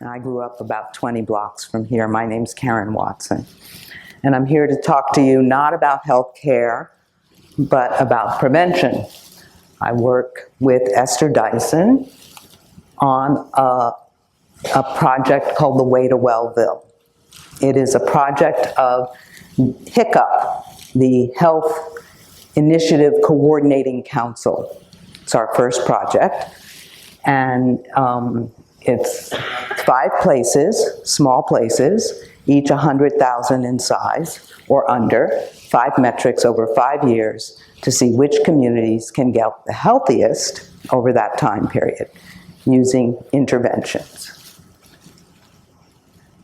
I grew up about 20 blocks from here. My name's Karen Watson. And I'm here to talk to you not about health care, but about prevention. I work with Esther Dyson on a project called The Way to Wellville. It is a project of HICCUP, the Health Initiative Coordinating Council. It's our first project. And it's 5 places, small places, each 100,000 in size or under, 5 metrics over 5 years to see which communities can get the healthiest over that time period using interventions.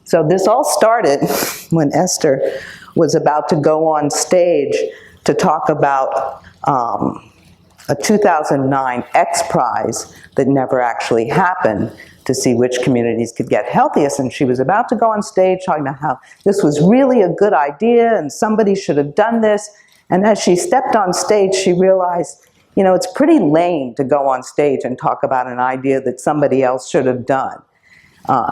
So this all started when Esther was about to go on stage to talk about a 2009 X Prize that never actually happened to see which communities could get healthiest. And she was about to go on stage talking about how this was really a good idea and somebody should have done this. And as she stepped on stage, she realized, you know, it's pretty lame to go on stage and talk about an idea that somebody else should have done.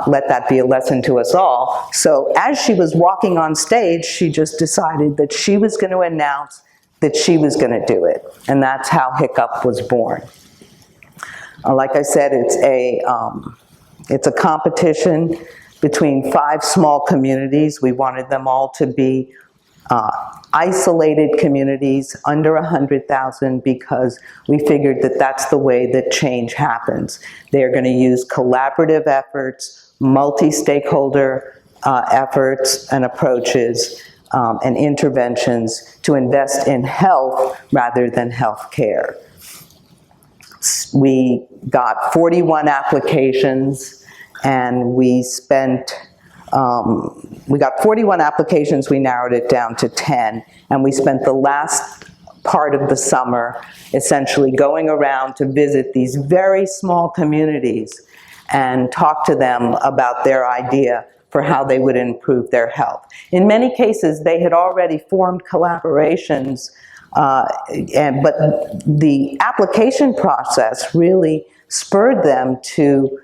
Let that be a lesson to us all. So as she was walking on stage, she just decided that she was going to announce that she was going to do it. And that's how HICCUP was born. Like I said, it's a competition between 5 small communities. We wanted them all to be isolated communities under 100,000 because we figured that that's the way that change happens. They're going to use collaborative efforts, multi-stakeholder efforts and approaches and interventions to invest in health rather than health care. We got 41 applications and we spent we got 41 applications, we narrowed it down to 10, and we spent the last part of the summer essentially going around to visit these very small communities and talk to them about their idea for how they would improve their health. In many cases, they had already formed collaborations, but the application process really spurred them to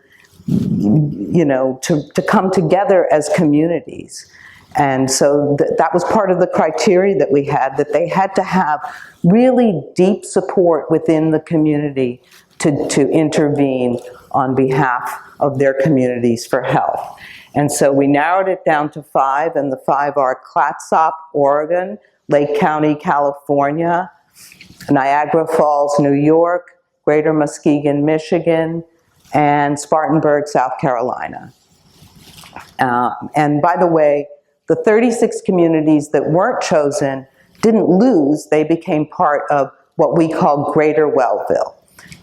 to come together as communities. And so that was part of the criteria that we had, that they had to have really deep support within the community to intervene on behalf of their communities for health. And so we narrowed it down to 5, and the 5 are Clatsop, Oregon, Lake County, California, Niagara Falls, New York, Greater Muskegon, Michigan, and Spartanburg, South Carolina. And by the way, the 36 communities that weren't chosen didn't lose, they became part of what we call Greater Wellville.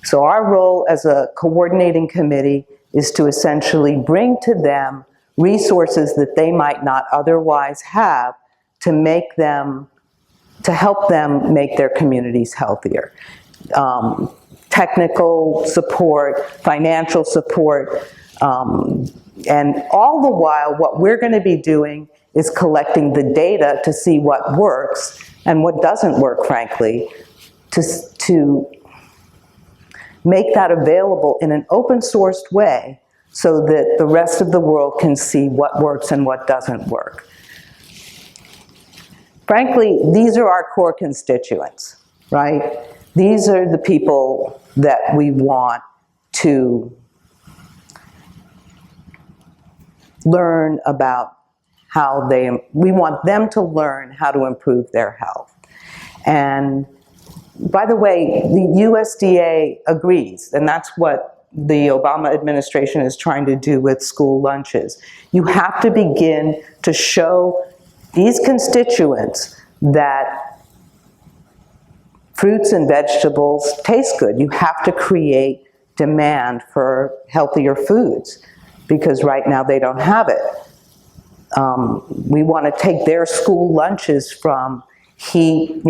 So our role as a coordinating committee is to essentially bring to them resources that they might not otherwise have to help them make their communities healthier. Technical support, financial support, and all the while what we're going to be doing is collecting the data to see what works and what doesn't work, frankly, to make that available in an open sourced way so that the rest of the world can see what works and what doesn't work. Frankly, these are our core constituents, right? These are the people that we want to learn about we want them to learn how to improve their health. And by the way, the USDA agrees, and that's what the Obama administration is trying to do with school lunches. You have to begin to show these constituents that fruits and vegetables taste good. You have to create demand for healthier foods because right now they don't have it. We want to take their school lunches from heat,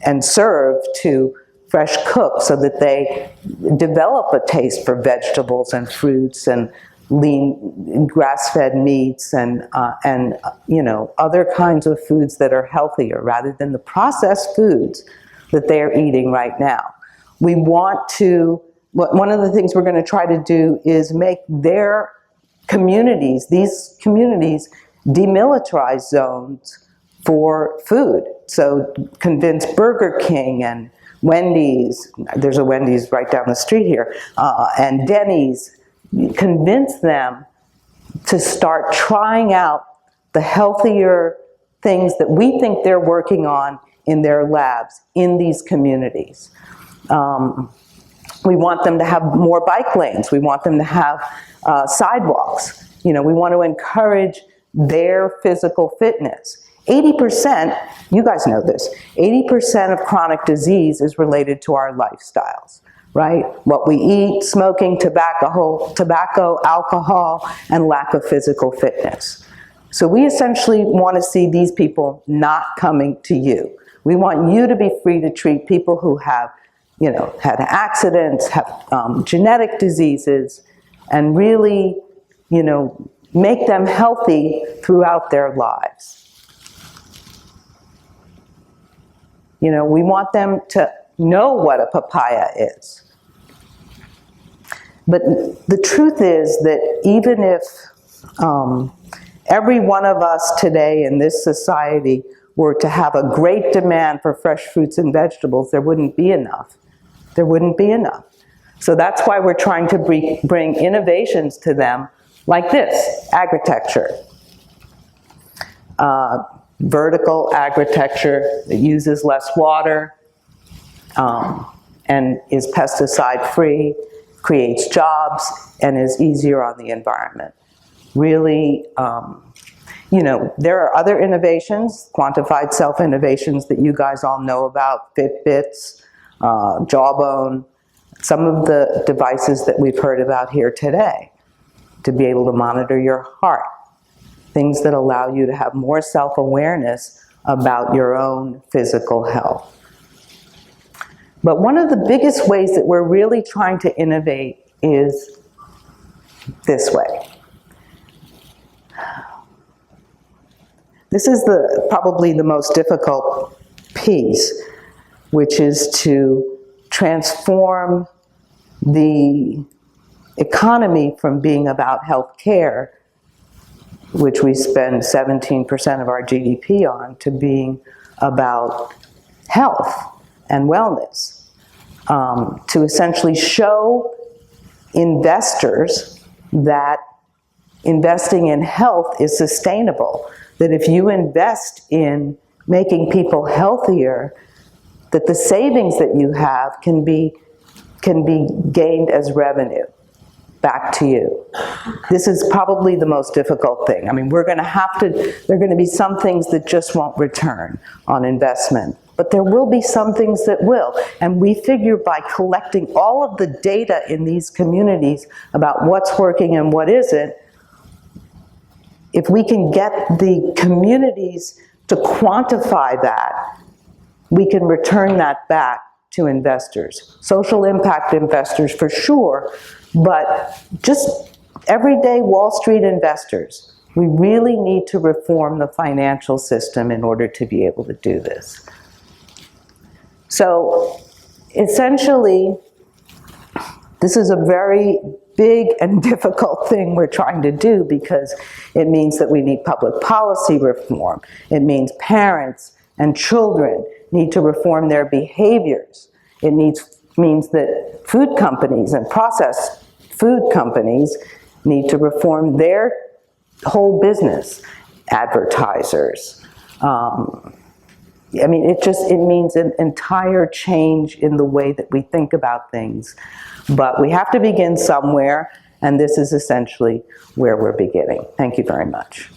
and serve to fresh cook so that they develop a taste for vegetables and fruits and lean grass-fed meats and other kinds of foods that are healthier rather than the processed foods that they're eating right now. We want to, one of the things we're going to try to do is make their communities, these communities demilitarize zones for food. So convince Burger King and Wendy's, there's a Wendy's right down the street here, and Denny's, convince them to start trying out the healthier things that we think they're working on in their labs in these communities. We want them to have more bike lanes. We want them to have sidewalks. You know, we want to encourage their physical fitness. 80%, you guys know this, 80% of chronic disease is related to our lifestyles, right? What we eat, smoking, tobacco, alcohol, and lack of physical fitness. So we essentially want to see these people not coming to you. We want you to be free to treat people who have, you know, had accidents, have genetic diseases, and really, you know, make them healthy throughout their lives. You know, we want them to know what a papaya is. But the truth is that even if every one of us today in this society were to have a great demand for fresh fruits and vegetables, there wouldn't be enough. There wouldn't be enough. So that's why we're trying to bring innovations to them like this, AGRITECTURE. Vertical agriculture that uses less water and is pesticide-free, creates jobs, and is easier on the environment. Really, you know, there are other innovations, quantified self-innovations that you guys all know about, Fitbits, Jawbone, some of the devices that we've heard about here today to be able to monitor your heart, things that allow you to have more self-awareness about your own physical health. But one of the biggest ways that we're really trying to innovate is this way. This is probably the most difficult piece, which is to transform the economy from being about health care, which we spend 17% of our GDP on, to being about health and wellness. To essentially show investors that investing in health is sustainable, that if you invest in making people healthier, that the savings that you have can be gained as revenue back to you. This is probably the most difficult thing. I mean, there are going to be some things that just won't return on investment, but there will be some things that will. And we figure by collecting all of the data in these communities about what's working and what isn't, if we can get the communities to quantify that, we can return that back to investors. Social impact investors for sure, but just everyday Wall Street investors. We really need to reform the financial system in order to be able to do this. So essentially, this is a very big and difficult thing we're trying to do because it means that we need public policy reform. It means parents and children need to reform their behaviors. It means that food companies and processed food companies need to reform their whole business. Advertisers. I mean, it means an entire change in the way that we think about things. But we have to begin somewhere, and this is essentially where we're beginning. Thank you very much.